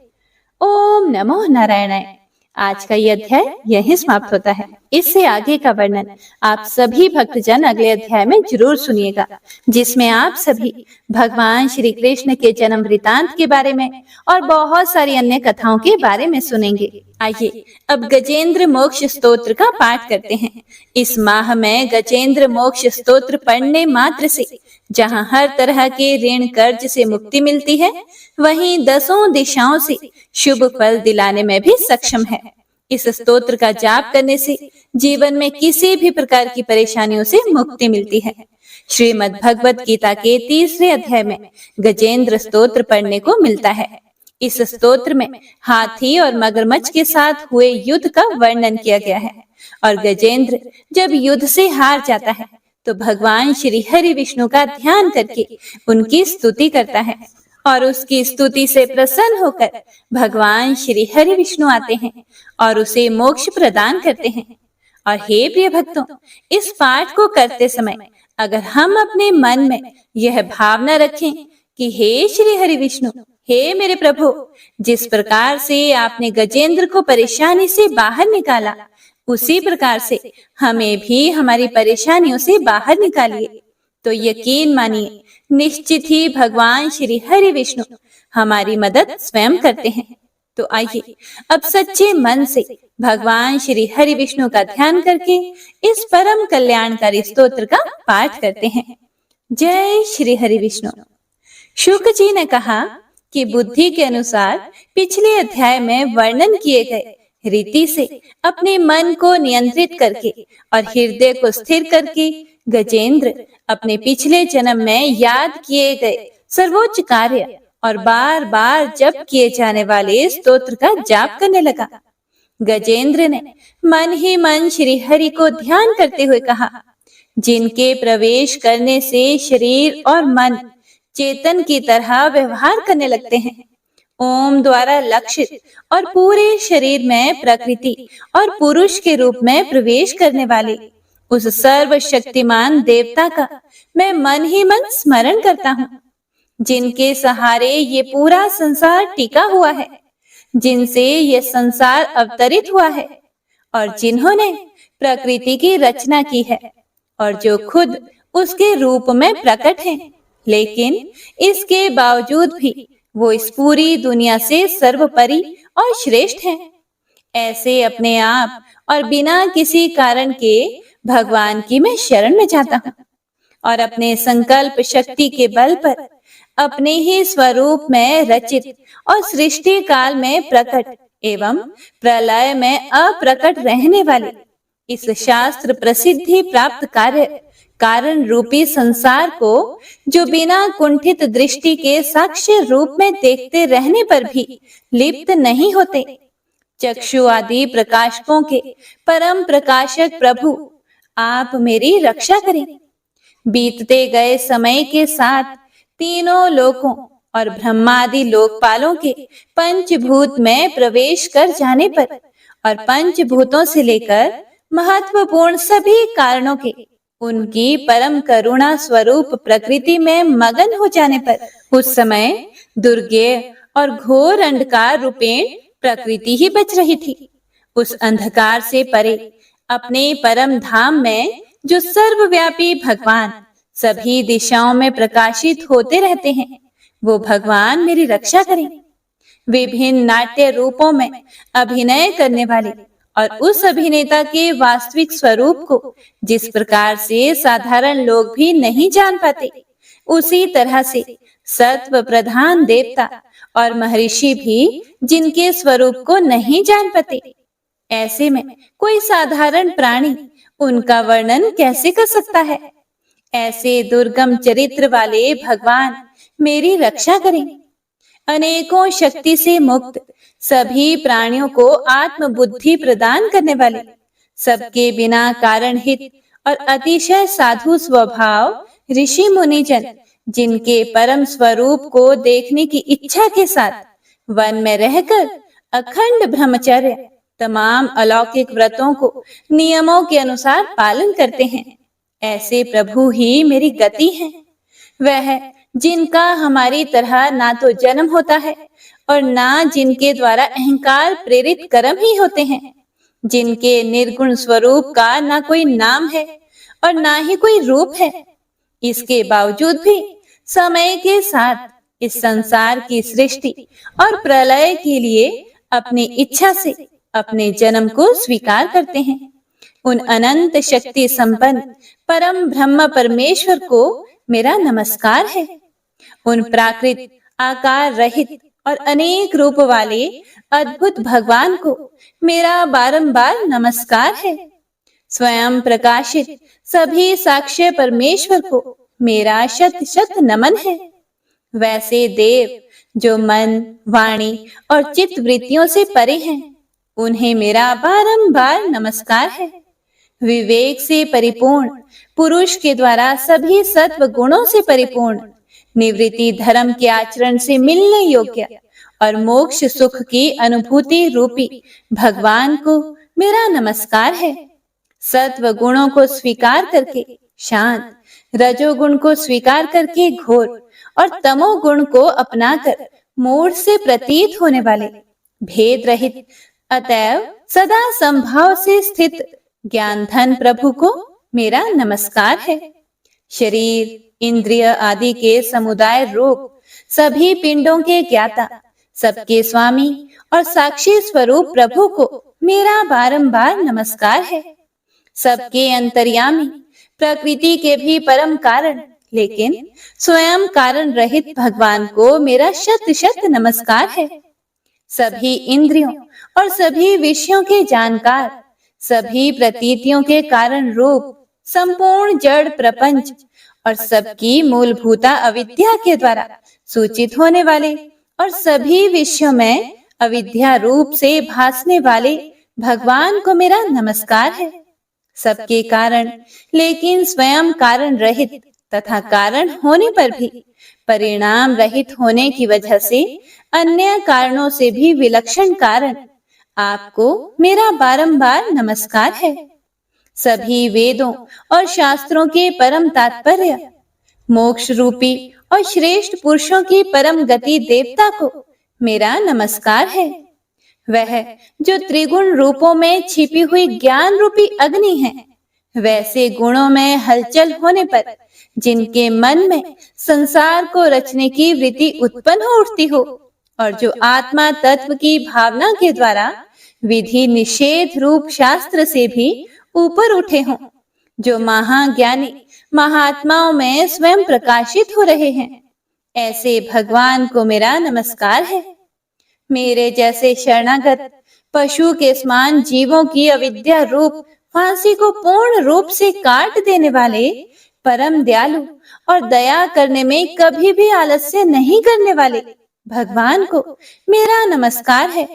ओम नमो नारायणाय। आज का यह अध्याय यहीं समाप्त होता है। इससे आगे का वर्णन आप सभी भक्तजन अगले अध्याय में जरूर सुनिएगा, जिसमें आप सभी भगवान श्री कृष्ण के जन्म वृतांत के बारे में और बहुत सारी अन्य कथाओं के बारे में सुनेंगे। आइए अब गजेंद्र मोक्ष स्तोत्र का पाठ करते हैं। इस माह में गजेंद्र मोक्ष स्तोत्र पढ़ने मात्र से जहाँ हर तरह के ऋण कर्ज से मुक्ति मिलती है, वहीं 10 दिशाओं से शुभ फल दिलाने में भी सक्षम है। इस स्तोत्र का जाप करने से जीवन में किसी भी प्रकार की परेशानियों से मुक्ति मिलती है। श्रीमद् भगवत गीता के 3रे अध्याय में गजेंद्र स्तोत्र पढ़ने को मिलता है। इस स्तोत्र में हाथी और मगरमच्छ के साथ हुए युद्ध का वर्णन किया गया है और गजेंद्र जब युद्ध से हार जाता है तो भगवान श्री हरि विष्णु का ध्यान करके उनकी स्तुति करता है और उसकी स्तुति से प्रसन्न होकर भगवान श्री हरि विष्णु आते हैं और उसे मोक्ष प्रदान करते हैं। और हे प्रिय भक्तों, इस पाठ को करते समय अगर हम अपने मन में यह भावना रखें कि हे श्री हरि विष्णु, हे मेरे प्रभु, जिस प्रकार से आपने गजेंद्र को परेशानी से बाहर निकाला, उसी प्रकार से हमें भी हमारी परेशानियों से बाहर निकालिए, तो यकीन मानिए निश्चित ही भगवान श्री हरि विष्णु हमारी मदद स्वयं करते हैं। तो आइए अब सच्चे मन से भगवान श्री हरि विष्णु का ध्यान करके इस परम कल्याणकारी स्तोत्र का पाठ करते हैं। जय श्री हरि विष्णु। शुक जी ने कहा कि बुद्धि के अनुसार पिछले अध्याय में वर्णन किए गए रीति से अपने मन को नियंत्रित करके और हृदय को स्थिर करके गजेंद्र अपने पिछले जन्म में याद किए गए सर्वोच्च कार्य और बार बार जप किए जाने वाले स्तोत्र का जाप करने लगा। गजेंद्र ने मन ही मन श्री हरि को ध्यान करते हुए कहा, जिनके प्रवेश करने से शरीर और मन चेतन की तरह व्यवहार करने लगते हैं, ओम द्वारा लक्षित और पूरे शरीर में प्रकृति और पुरुष के रूप में प्रवेश करने वाले उस सर्वशक्तिमान देवता का मैं मन ही मन स्मरण करता हूँ, जिनके सहारे ये पूरा संसार टिका हुआ है, जिनसे ये संसार अवतरित हुआ है और जिन्होंने प्रकृति की रचना की है और जो खुद उसके रूप में प्रकट है, लेकिन इसके बावजूद भी वो इस पूरी दुनिया से सर्वोपरि और श्रेष्ठ है। ऐसे अपने आप और बिना किसी कारण के भगवान की मैं शरण में जाता हूँ और अपने संकल्प शक्ति के बल पर अपने ही स्वरूप में रचित और सृष्टि काल में प्रकट एवं प्रलय में अप्रकट रहने वाले इस शास्त्र प्रसिद्धि प्राप्त कार्य कारण रूपी संसार को, जो बिना कुंठित दृष्टि के साक्ष्य रूप में देखते रहने पर भी लिप्त नहीं होते, चक्षु आदि प्रकाशकों के परम प्रकाशक प्रभु, आप मेरी रक्षा करें। बीतते गए समय के साथ तीनों लोकों और ब्रह्मादि लोकपालों के पंचभूत में प्रवेश कर जाने पर और पंचभूतों से लेकर महत्वपूर्ण सभी कारणों के उनकी परम करुणा स्वरूप प्रकृति में मगन हो जाने पर उस समय दुर्गेय और घोर अंधकार रूपेण प्रकृति ही बच रही थी। उस अंधकार से परे अपने परम धाम में जो सर्वव्यापी भगवान सभी दिशाओं में प्रकाशित होते रहते हैं, वो भगवान मेरी रक्षा करें। विभिन्न नाट्य रूपों में अभिनय करने वाले और उस अभिनेता के वास्तविक स्वरूप को जिस प्रकार से साधारण लोग भी नहीं जान पाते, उसी तरह से सत्व प्रधान देवता और महर्षि भी जिनके स्वरूप को नहीं जान पाते, ऐसे में कोई साधारण प्राणी उनका वर्णन कैसे कर सकता है। ऐसे दुर्गम चरित्र वाले भगवान मेरी रक्षा करें। अनेकों शक्ति से मुक्त, सभी प्राणियों को आत्म बुद्धि प्रदान करने वाले, सबके बिना कारण हित और अतिशय साधु स्वभाव ऋषि मुनिजन, जिनके परम स्वरूप को देखने की इच्छा के साथ वन में रहकर अखंड ब्रह्मचर्य तमाम अलौकिक व्रतों को नियमों के अनुसार पालन करते हैं, ऐसे प्रभु ही मेरी गति हैं। वह जिनका हमारी तरह ना तो जन्म होता है और ना जिनके द्वारा अहंकार प्रेरित कर्म ही होते हैं, जिनके निर्गुण स्वरूप का ना कोई नाम है और ना ही कोई रूप है, इसके बावजूद भी समय के साथ इस संसार की सृष्टि और प्रलय के लिए अपनी इच्छा से अपने जन्म को स्वीकार करते हैं। उन अनंत शक्ति संपन्न परम ब्रह्म परमेश्वर को मेरा नमस्कार है। उन प्राकृत आकार रहित और अनेक रूप वाले अद्भुत भगवान को मेरा बारंबार नमस्कार है। स्वयं प्रकाशित सभी साक्ष्य परमेश्वर को मेरा शत शत नमन है। वैसे देव जो मन, वाणी और चित्त वृत्तियों से परे हैं, उन्हें मेरा बारंबार नमस्कार है। विवेक से परिपूर्ण पुरुष के द्वारा सभी सत्व गुणों से परिपूर्ण, निवृत्ति धर्म के आचरण से मिलने योग्य और मोक्ष सुख की अनुभूति रूपी भगवान को मेरा नमस्कार है। सत्व गुणों को स्वीकार करके शांत, रजोगुण को स्वीकार करके घोर और तमोगुण को अपनाकर मूढ़ से प्रतीत होने वाले, भेद रहित अतएव सदा संभाव से स्थित ज्ञान धन प्रभु को मेरा नमस्कार है। शरीर, इंद्रिय आदि के समुदाय रूप सभी पिंडों के ज्ञाता, सबके स्वामी और साक्षी स्वरूप प्रभु को मेरा बारंबार नमस्कार है। सबके अंतर्यामी, प्रकृति के भी परम कारण लेकिन स्वयं कारण रहित भगवान को मेरा शत शत नमस्कार है। सभी इंद्रियों और सभी विषयों के जानकार, सभी प्रतीतियों के कारण रूप संपूर्ण जड़ प्रपंच और सबकी मूलभूता अविद्या के द्वारा सूचित होने वाले और सभी विषयों में अविद्या रूप से भासने वाले भगवान को मेरा नमस्कार है। सबके कारण लेकिन स्वयं कारण रहित तथा कारण होने पर भी परिणाम रहित होने की वजह से अन्य कारणों से भी विलक्षण कारण आपको मेरा बारंबार नमस्कार है। सभी वेदों और शास्त्रों के परम तात्पर्य, मोक्ष रूपी और श्रेष्ठ पुरुषों की परम गति देवता को मेरा नमस्कार है। वह जो त्रिगुण रूपों में छिपी हुई ज्ञान रूपी अग्नि है, वैसे गुणों में हलचल होने पर जिनके मन में संसार को रचने की वृत्ति उत्पन्न हो उठती हो और जो आत्मा तत्व की भावना के द्वारा विधि निषेध रूप शास्त्र से भी ऊपर उठे हों, जो महाज्ञानी महात्माओं में स्वयं प्रकाशित हो रहे हैं, ऐसे भगवान को मेरा नमस्कार है। मेरे जैसे शरणागत पशु के समान जीवों की अविद्या रूप फांसी को पूर्ण रूप से काट देने वाले, परम दयालु और दया करने में कभी भी आलस्य नहीं करने वाले भगवान को मेरा नमस्कार है।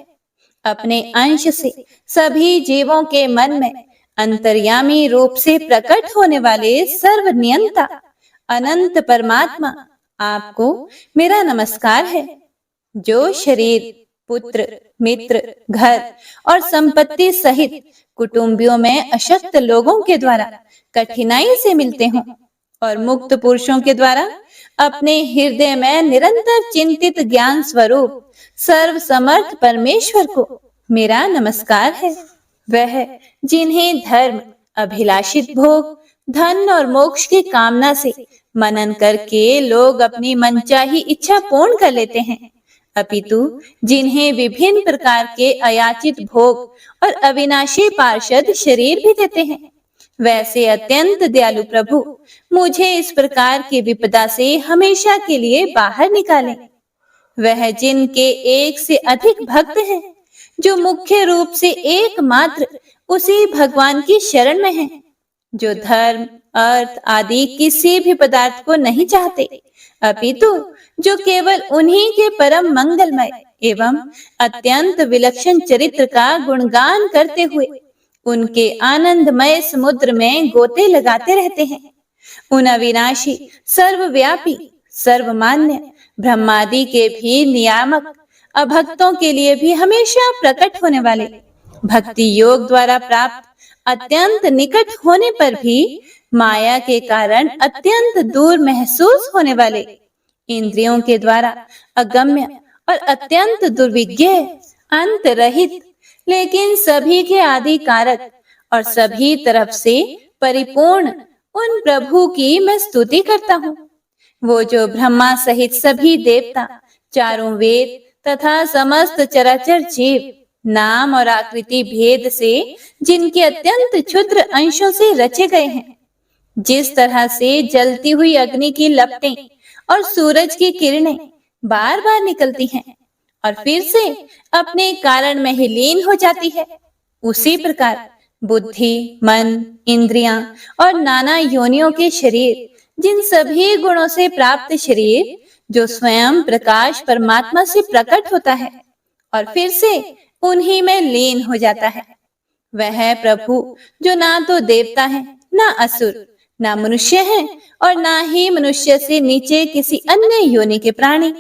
अपने अंश से सभी जीवों के मन में अंतर्यामी रूप से प्रकट होने वाले सर्वनियंता अनंत परमात्मा आपको मेरा नमस्कार है। जो शरीर, पुत्र, मित्र, घर और संपत्ति सहित कुटुंबियों में अशक्त लोगों के द्वारा कठिनाई से मिलते हों और मुक्त पुरुषों के द्वारा अपने हृदय में निरंतर चिंतित ज्ञान स्वरूप सर्व समर्थ परमेश्वर को मेरा नमस्कार है। वह जिन्हें धर्म, अभिलाषित भोग, धन और मोक्ष की कामना से मनन करके लोग अपनी मनचाही इच्छा पूर्ण कर लेते हैं, अपितु जिन्हें विभिन्न प्रकार के अयाचित भोग और अविनाशी पार्षद शरीर भी देते हैं, वैसे अत्यंत दयालु प्रभु मुझे इस प्रकार की विपदा से हमेशा के लिए बाहर निकालें। वह जिनके एक से अधिक भक्त हैं, जो मुख्य रूप से एकमात्र उसी भगवान की शरण में हैं, जो धर्म, अर्थ आदि किसी भी पदार्थ को नहीं चाहते, अपितु जो केवल उन्हीं के परम मंगलमय एवं अत्यंत विलक्षण चरित्र का गुणगान करते हुए उनके आनंदमय समुद्र में गोते लगाते रहते हैं। उन अविनाशी, सर्वव्यापी, सर्वमान्य ब्रह्मादि के भी नियामक, अभक्तों के लिए भी हमेशा प्रकट होने वाले, भक्ति योग द्वारा प्राप्त अत्यंत निकट होने पर भी माया के कारण अत्यंत दूर महसूस होने वाले, इंद्रियों के द्वारा अगम्य और अत्यंत दुर्विज्ञ, अंत रहित, लेकिन सभी के आदि कारक और सभी तरफ से परिपूर्ण उन प्रभु की मैं स्तुति करता हूँ। वो जो ब्रह्मा सहित सभी देवता, चारों वेद तथा समस्त चराचर जीव नाम और आकृति भेद से जिनके अत्यंत क्षुद्र अंशों से रचे गए हैं, जिस तरह से जलती हुई अग्नि की लपटें और सूरज की किरणें बार बार निकलती हैं और फिर से अपने कारण में ही लीन हो जाती है, उसी प्रकार बुद्धि, मन, इंद्रियां और नाना योनियों के शरीर, जिन सभी गुणों से प्राप्त शरीर जो स्वयं प्रकाश परमात्मा से प्रकट होता है और फिर से उन्हीं में लीन हो जाता है, वह प्रभु जो ना तो देवता है, ना असुर, ना मनुष्य है और ना ही मनुष्य से नीचे किसी अन्य योनि के प्राणी,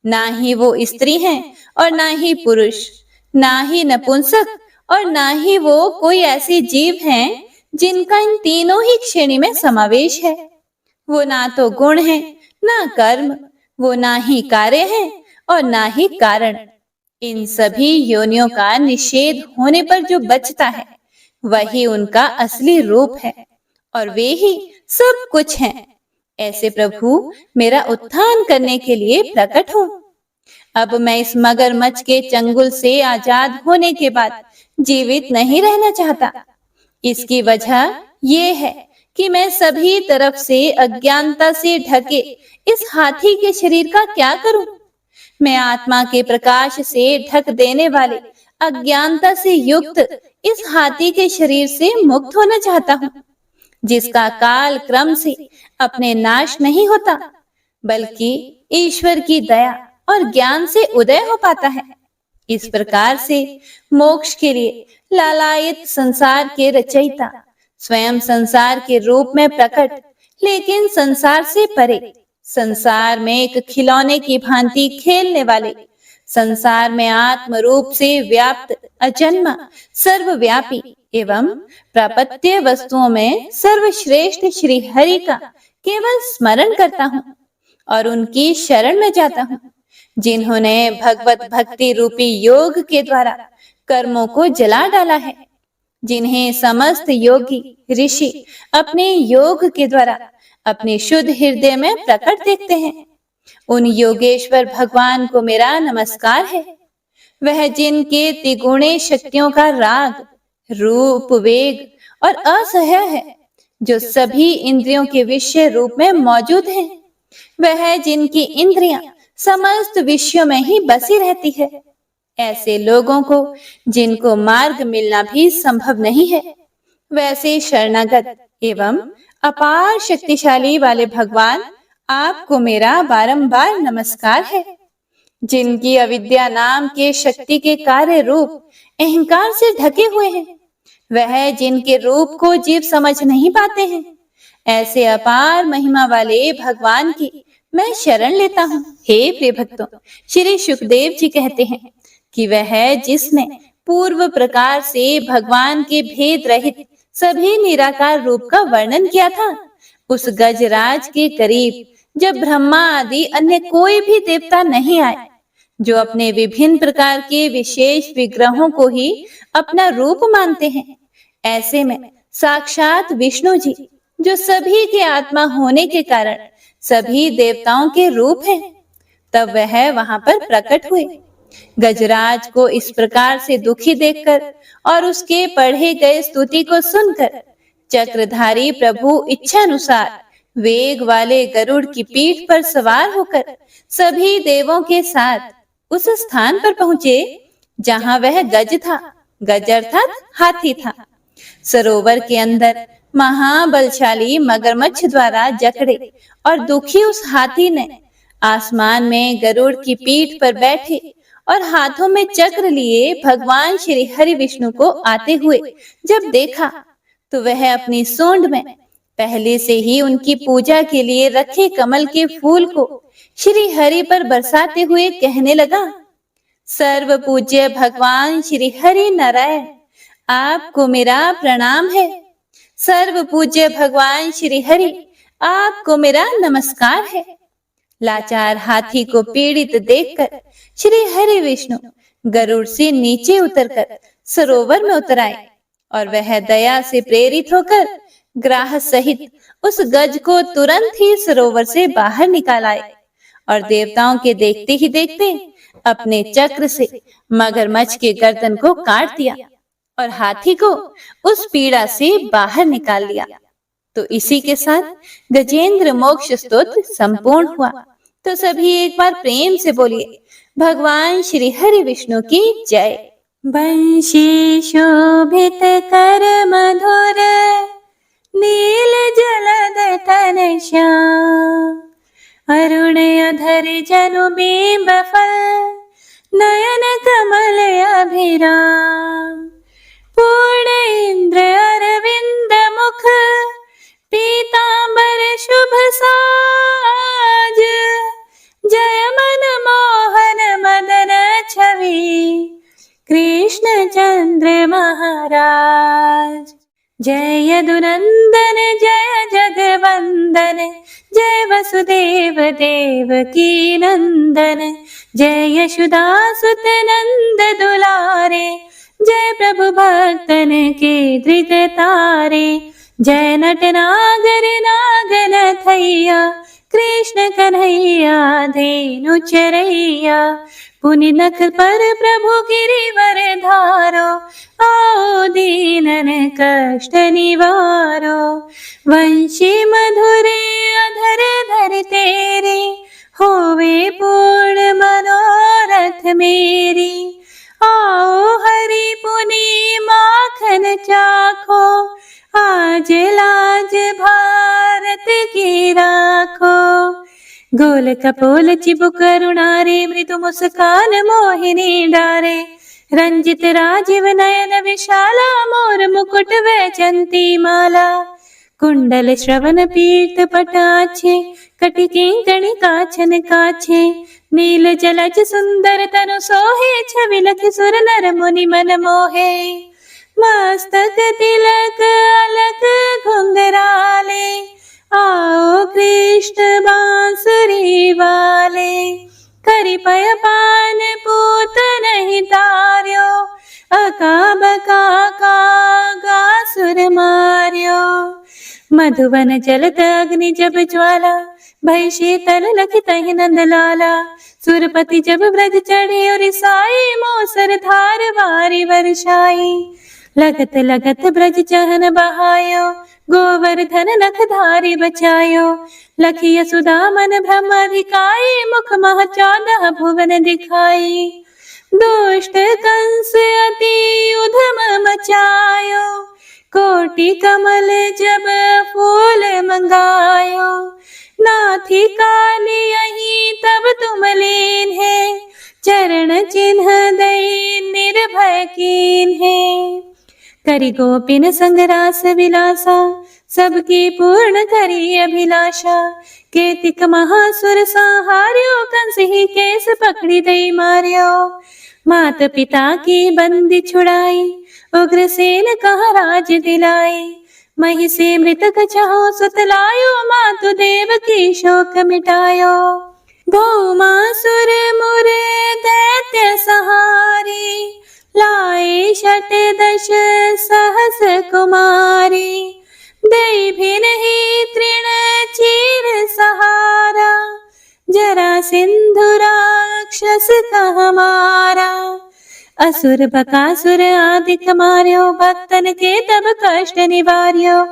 ना ही वो स्त्री हैं और ना ही पुरुष, ना ही नपुंसक और ना ही वो कोई ऐसे जीव हैं जिनका इन तीनों ही श्रेणी में समावेश है। वो ना तो गुण है, ना कर्म, वो ना ही कार्य है और ना ही कारण। इन सभी योनियों का निषेध होने पर जो बचता है वही उनका असली रूप है और वे ही सब कुछ हैं। ऐसे प्रभु मेरा उत्थान करने के लिए प्रकट हो। अब मैं इस मगरमच्छ के चंगुल से आजाद होने के बाद जीवित नहीं रहना चाहता। इसकी वजह ये है कि मैं सभी तरफ से अज्ञानता से ढके इस हाथी के शरीर का क्या करूं? मैं आत्मा के प्रकाश से ढक देने वाले अज्ञानता से युक्त इस हाथी के शरीर से मुक्त होना चाहता हूँ, जिसका काल क्रम से अपने नाश नहीं होता, बल्कि ईश्वर की दया और ज्ञान से उदय हो पाता है। इस प्रकार से मोक्ष के लिए लालायित संसार के रचयिता स्वयं संसार के रूप में प्रकट, लेकिन संसार से परे, संसार में एक खिलौने की भांति खेलने वाले, संसार में आत्म रूप से व्याप्त, अजन्मा, सर्वव्यापी एवं प्रापत्य वस्तुओं में सर्वश्रेष्ठ श्री हरि का केवल स्मरण करता हूँ और उनकी शरण में जाता हूँ, जिन्होंने भगवत भक्ति रूपी योग के द्वारा कर्मों को जला डाला है, जिन्हें समस्त योगी ऋषि अपने योग के द्वारा अपने शुद्ध हृदय में प्रकट देखते हैं। उन योगेश्वर भगवान को मेरा नमस्कार है। वह जिनके त्रिगुणे शक्तियों का राग, रूप, वेग और असह्य है, जो सभी इंद्रियों के विषय रूप में मौजूद है। वह जिनकी इंद्रियां समस्त विषयों में ही बसी रहती है। ऐसे लोगों को जिनको मार्ग मिलना भी संभव नहीं है, वैसे शरणागत एवं अपार शक्तिशाली वाले भगवान आपको मेरा बारंबार नमस्कार है। जिनकी अविद्या नाम के शक्ति के कार्य रूप अहंकार से ढके हुए हैं, वह जिनके रूप को जीव समझ नहीं पाते हैं, ऐसे अपार महिमा वाले भगवान की मैं शरण लेता हूँ। हे प्रिय भक्तों, श्री सुखदेव जी कहते हैं कि वह जिसने पूर्व प्रकार से भगवान के भेद रहित सभी निराकार रूप का वर्णन किया था, उस गजराज के करीब जब ब्रह्मा आदि अन्य कोई भी देवता नहीं आए, जो अपने विभिन्न प्रकार के विशेष विग्रहों को ही अपना रूप मानते हैं, ऐसे में साक्षात विष्णु जी, जो सभी के आत्मा होने के कारण सभी देवताओं के रूप हैं, तब वह वहां पर प्रकट हुए। गजराज को इस प्रकार से दुखी देखकर और उसके पढ़े गए स्तुति को सुनकर चक्रधारी प्रभु इच्छानुसार वेग वाले गरुड़ की पीठ पर सवार होकर सभी देवों के साथ उस स्थान पर पहुंचे जहां वह गज था। गज अर्थात हाथी था। सरोवर के अंदर महाबलशाली मगरमच्छ द्वारा जकड़े और दुखी उस हाथी ने आसमान में गरुड़ की पीठ पर बैठे और हाथों में चक्र लिए भगवान श्री हरि विष्णु को आते हुए जब देखा, तो वह अपनी सूंड में पहले से ही उनकी पूजा के लिए रखे कमल के फूल को श्री हरि पर बरसाते हुए कहने लगा, सर्व पूज्य भगवान श्री हरि नारायण, आपको मेरा प्रणाम है। सर्व पूज्य भगवान श्री हरि, आपको मेरा नमस्कार है। लाचार हाथी को पीड़ित देखकर श्री हरि विष्णु गरुड़ से नीचे उतरकर सरोवर में उतर आए और वह दया से प्रेरित होकर ग्राह सहित उस गज को तुरंत ही सरोवर से बाहर निकाल आए और देवताओं के देखते ही देखते अपने चक्र से मगरमच्छ के गर्दन को काट दिया और हाथी को उस पीड़ा से बाहर निकाल लिया। तो इसी के साथ गजेंद्र मोक्ष स्तोत्र संपूर्ण हुआ। तो सभी एक बार प्रेम से बोलिए, भगवान श्री हरि विष्णु की जय। बंशी शोभित कर मधुर नील जलद तन श्याम, अरुण अधर जनु बिंब फल नयन कमल अभिराम, पूर्ण इंद्र अरविंद मुख पीतांबर शुभ साज, जय मन मोहन मदन छवि कृष्ण चंद्र महाराज। जय यदुनंदन जय जगवंदन, जय वसुदेव देवकी नंदन, जय यशोदासुत नंद दुलारे, जय प्रभु भक्तन के धृत तारे, जय नट नागर नागन थैया कृष्ण कन्हैया धेनु चरैया, पुनि नख पर प्रभु गिरिवर धारो, आओ दीनन कष्ट निवारो, वंशी मधुरे अधर धर तेरे, होवे पूर्ण मनोरथ मेरी, आओ हरि पुनि माखन चाखो, आज लाज भारत की राखो, गोल कपोल चिबुक करुणारे, मृदु मुस्कान मोहिनी डारे, रंजित राजीव नयन विशाला, मोर मुकुट वैजंती माला, कुंडल श्रवण पीठ पटाछे, कटिके गणि काछन काछे, नील जलज सुंदर तनु सोहे, छवि लख सुर नर मुनि मन मोहे, मस्तक तिलक अलक घुंघराले, आओ कृष्ण बांसुरी वाले, करि पय पान पूत नहीं तार्यो, अका बका का सुर मार्यो, मधुवन जलत अग्नि जब ज्वाला, भय शीतल लखि तहि नंद लाला, सुरपति जब ब्रज चढ़े और साई, मोसर धार वारी वर्षाई, लगत लगत ब्रज चहन बहायो, गोवर्धन नख धारी बचायो, लखी यशोदा मन ब्रह्माधिकाई, मुख मह 14 भुवन दिखाई, दुष्ट कंस अति उधम मचायो, कोटि कमल जब फूल मंगायो, नाथी काली यही तब तुम लीन है, चरण चिन्ह दई निर्भय कीन है, करि गोपिन संग रास विलासा, सबकी पूर्ण करी अभिलाषा, केतिक महासुर संहार्यो, कंस ही केस पकड़ी दई मार्यो, मात पिता की बंदी छुड़ाई, उग्रसेन कहा राज दिलाई। मही से मृतक चाहो सुतलायो, मातु देव की शोक मिटायो। भौमासुर मुर दैत्य सहारी, लाए शत दश सहस कुमारी। दई भिन ही तृण चीर सहारा, जरा सिंधु राक्षस कह मारा। असुर बकासुर आदिक मार्यो, भक्तन के तब कष्ट निवार्यो।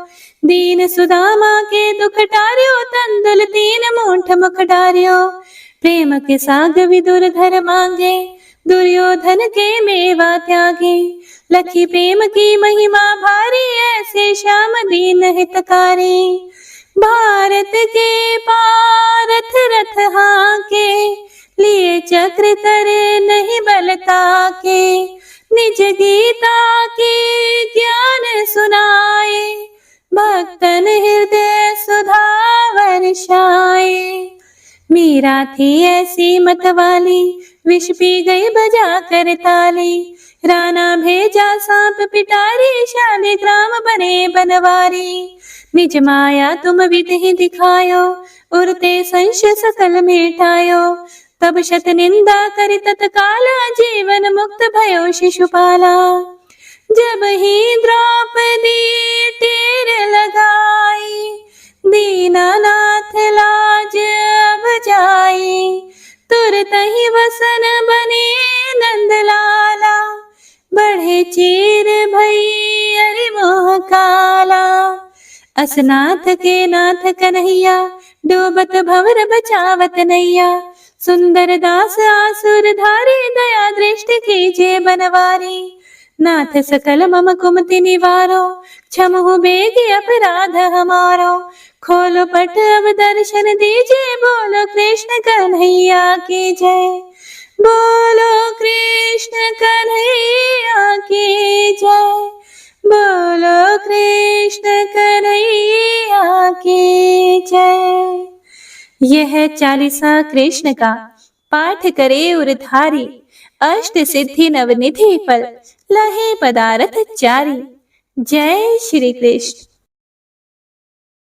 दीन सुदामा के दुख टार्यो, तंदुल 3 मूठ मुख डार्यो। प्रेम के साग विदुर घर मांगे, दुर्योधन के मेवा त्यागे। लखी प्रेम की महिमा भारी, ऐसे श्याम दीन हितकारी। भारत के पारथ रथ हाके, लिए चक्र करे नहीं बलता के। निज गीता के ज्ञान सुनाए, भक्तन हृदय सुधा वर्षाए। मीरा थी ऐसी मतवाली, विष पी गई बजा कर ताली। राणा भेजा सांप पिटारी, शालिग्राम बने बनवारी। निज माया तुम विधि दिखायो, उरते संशय सकल मिटायो। तब शत निंदा करि तत्काला, जीवन मुक्त भयो शिशुपाला। जब ही द्रौपदी टेर लगाई, दीनानाथ लाज अब जाई। तुरत ही वसन बने नंदलाला, बढ़े चीर भई अरि मोह काला। असनाथ के नाथ कन्हैया, डूबत भंवर बचावत नैया। सुंदर दास आसुर धारी, दया दृष्टि कीजिए बनवारी। नाथ सकल मम कुमति निवारो, क्षमहु बेगी अपराध हमारो। खोलो पट अब दर्शन दीजिए, बोलो कृष्ण कन्हैया की जय। बोलो कृष्ण कन्हैया की जय। बोलो कृष्ण कन्हैया की जय। यह चालीसा कृष्ण का पाठ करे उरधारी, अष्ट सिद्धि नवनिधि फल, लहे पदारथ चारी। जय श्री कृष्ण।